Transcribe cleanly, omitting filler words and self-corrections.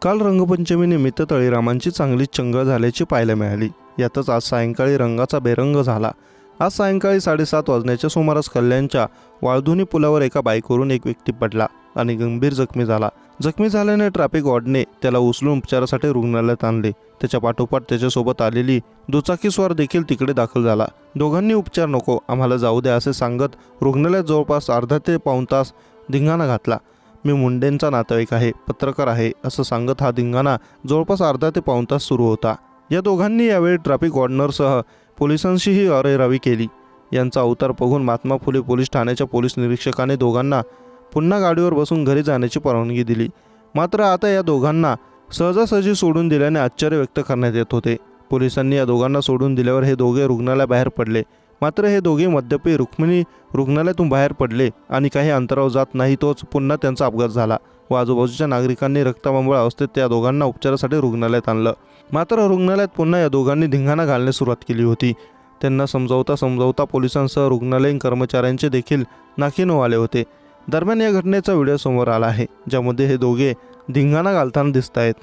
काल रंगपंचमीनिमित्त तळीरामांची चांगली चंगळ झाल्याची पाहायला मिळाली। यातच आज सायंकाळी रंगाचा बेरंग झाला। आज सायंकाळी 7:30 वाजण्याच्या सुमारास कल्याणच्या वाळधुनी पुलावर एका बाईकवरून एक व्यक्ती पडला आणि गंभीर जखमी झाला। जखमी झाल्याने ट्रॅफिक वॉर्डने त्याला उचलून उपचारासाठी रुग्णालयात आणले। त्याच्या पाठोपाठ त्याच्यासोबत आलेली दुचाकीस्वार देखील तिकडे दाखल झाला। दोघांनी उपचार नको, आम्हाला जाऊ द्या असे सांगत रुग्णालयात जवळपास अर्धा ते पाऊण तास धिंगाणा घातला। मी मुंडेंचा नातेवाईक आहे, पत्रकार आहे असं सांगत हा धिंगाणा जवळपास अर्धा ते पाऊण तास सुरू होता। या दोघांनी यावेळी ट्रॅफिक वॉर्डनरसह पोलिसांशीही अरेरावी केली। यांचा अवतार बघून महात्मा फुले पोलीस ठाण्याच्या पोलीस निरीक्षकाने दोघांना पुन्हा गाडीवर बसून घरी जाण्याची परवानगी दिली। मात्र आता या दोघांना सहजासहजी सोडून दिल्याने आश्चर्य व्यक्त करण्यात येत होते। पोलिसांनी या दोघांना सोडून दिल्यावर हे दोघे रुग्णालयाबाहेर पडले। मात्र हे दोघे मद्यपी रुक्मिणी रुग्णालयातून बाहेर पडले आणि काही अंतरावर जात नाही तोच पुन्हा त्यांचा अपघात झाला व आजूबाजूच्या नागरिकांनी रक्ताबंबाळ अवस्थेत त्या दोघांना उपचारासाठी रुग्णालयात आणलं। मात्र रुग्णालयात पुन्हा या दोघांनी धिंगाणा घालण्यास सुरुवात केली होती। त्यांना समजावता रुग्णालयीन कर्मचाऱ्यांचे देखील नाकीनऊ आले होते। दरम्यान या घटनेचा व्हिडिओ समोर आला आहे, ज्यामध्ये हे दोघे धिंगाणा घालताना दिसत आहेत।